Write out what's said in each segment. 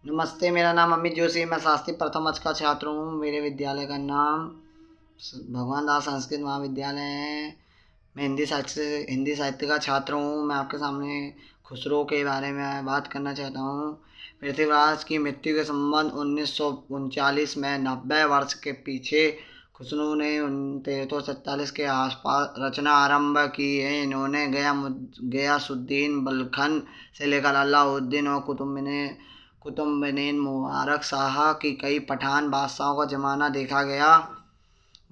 नमस्ते, मेरा नाम अमित जोशी है। मैं शास्त्री प्रथम वर्ष का छात्र हूँ। मेरे विद्यालय का नाम भगवान दास संस्कृत महाविद्यालय है। मैं हिंदी साहित्य का छात्र हूँ। मैं आपके सामने खुसरो के बारे में बात करना चाहता हूँ। पृथ्वीराज की मृत्यु के संबंध 1939 में 90 वर्ष के पीछे खुसरो ने 1347 के आसपास रचना आरंभ की है। इन्होंने गयासुद्दीन बलखन से लेकर अलाउद्दीन और कुतुबुद्दीन मुबारक शाह की कई पठान बादशाहों का ज़माना देखा गया।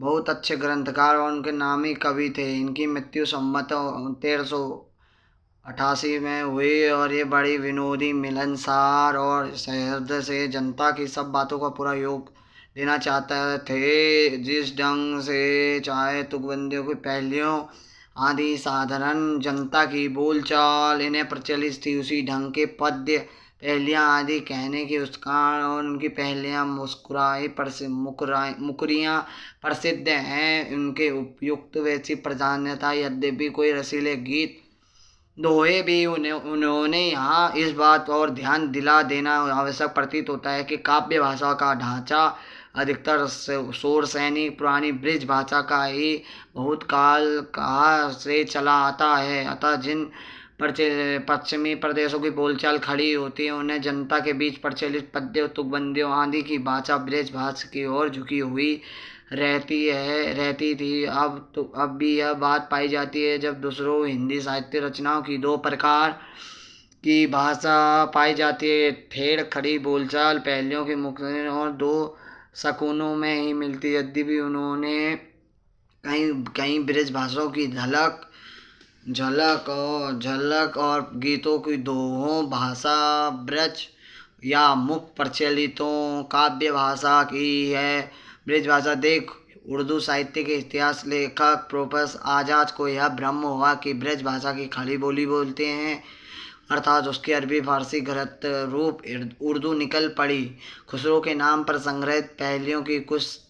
बहुत अच्छे ग्रंथकार और उनके नामी कवि थे। इनकी मृत्यु संवत 1388 में हुई और ये बड़ी विनोदी, मिलनसार और सहृदय से जनता की सब बातों का पूरा योग देना चाहते थे। जिस ढंग से चाहे तुकबंदियों की पहेलियों आदि साधारण जनता की बोलचाल इन्हें प्रचलित थी, उसी ढंग के पद्य पहेलियाँ आदि कहने की उसकान और उनकी पहेलियाँ मुकरियाँ प्रसिद्ध हैं। उनके उपयुक्त वैसी प्राधान्यता यद्यपि कोई रसीले गीत दोहे भी उन्होंने यहाँ इस बात और ध्यान दिला देना आवश्यक प्रतीत होता है कि काव्य भाषा का ढांचा अधिकतर शोर सैनिक पुरानी ब्रिज भाषा का ही बहुत काल का से चला आता है। अतः जिन पश्चिमी प्रदेशों की बोलचाल खड़ी होती है उन्हें जनता के बीच प्रचलित पद्य तुकबंदियों आदि की भाषा ब्रिज भाषा की ओर झुकी हुई रहती थी। अब भी यह बात पाई जाती है। जब दूसरों हिंदी साहित्य रचनाओं की दो प्रकार की भाषा पाई जाती है, ठेठ खड़ी बोलचाल पहेलियों की मुख्य और दो शकुनों में ही मिलती है। यद्यपि उन्होंने कहीं कहीं ब्रिज भाषाओं की झलक और गीतों की दोहों भाषा ब्रज या मुख्य प्रचलितों काव्य भाषा की है। ब्रिज भाषा देख उर्दू साहित्य के इतिहास लेखक प्रोफेसर आजाद को यह भ्रम हुआ कि ब्रज भाषा की खड़ी बोली बोलते हैं, अर्थात उसकी अरबी फारसी गलत रूप उर्दू निकल पड़ी। खुसरो के नाम पर संग्रहित पहेलियों की कुछ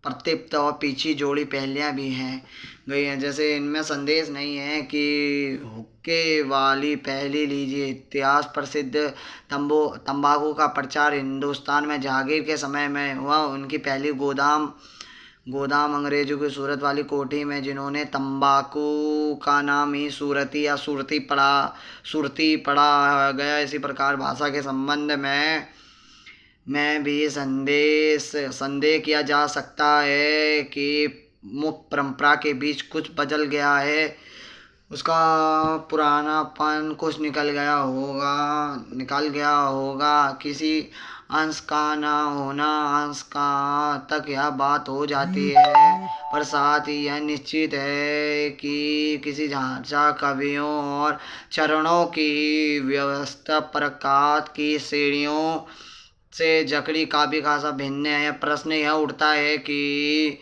प्रत्यप्त और पीछी जोड़ी पहेलियाँ भी हैं गई हैं। जैसे इनमें संदेश नहीं है कि हुक्के वाली पहेली लीजिए। इतिहास प्रसिद्ध तंबाकू का प्रचार हिंदुस्तान में जहांगीर के समय में हुआ। उनकी पहली गोदाम अंग्रेजों की सूरत वाली कोठी में, जिन्होंने तंबाकू का नाम ही सूरती या सुरती पड़ा गया। इसी प्रकार भाषा के संबंध में भी संदेह किया जा सकता है कि मुख्य परंपरा के बीच कुछ बदल गया है, उसका पुरानापन कुछ निकल गया होगा। किसी अंश का न होना अंश का तक यह बात हो जाती है, पर साथ ही यह निश्चित है कि किसी ढांचा कवियों और चरणों की व्यवस्था प्रकाश की श्रेणियों से जकड़ी काव्य खासा भिन्न है। प्रश्न यह उठता है कि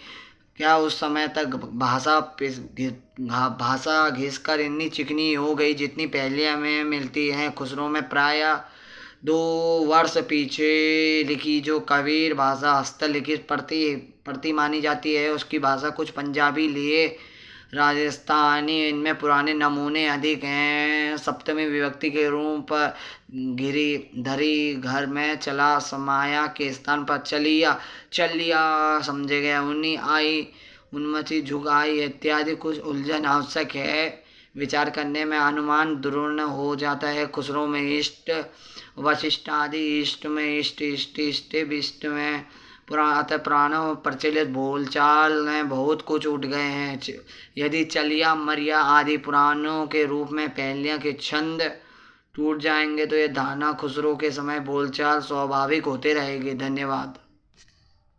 क्या उस समय तक भाषा घिसकर इतनी चिकनी हो गई जितनी पहेलियाँ में मिलती हैं। खुसरो में प्राय 2 वर्ष पीछे लिखी जो कबीर भाषा हस्तलिखित प्रति मानी जाती है, उसकी भाषा कुछ पंजाबी लिए राजस्थानी, इनमें पुराने नमूने अधिक हैं। सप्तमी विभक्ति के रूप धरी घर में चला समाया के स्थान पर चलिया समझे गए। उन्हीं आई उन्मति झुकाई इत्यादि कुछ उलझन आवश्यक है। विचार करने में अनुमान दृढ़ हो जाता है। खुसरो में इष्ट वशिष्ठ आदि, इष्ट में इष्ट विष्ट में पुराणों प्रचलित बोलचाल में बहुत कुछ उठ गए हैं। यदि चलिया मरिया आदि पुराणों के रूप में पहेलियाँ के छंद टूट जाएंगे तो यह धारणा खुसरो के समय बोलचाल स्वाभाविक होते रहेगी। धन्यवाद।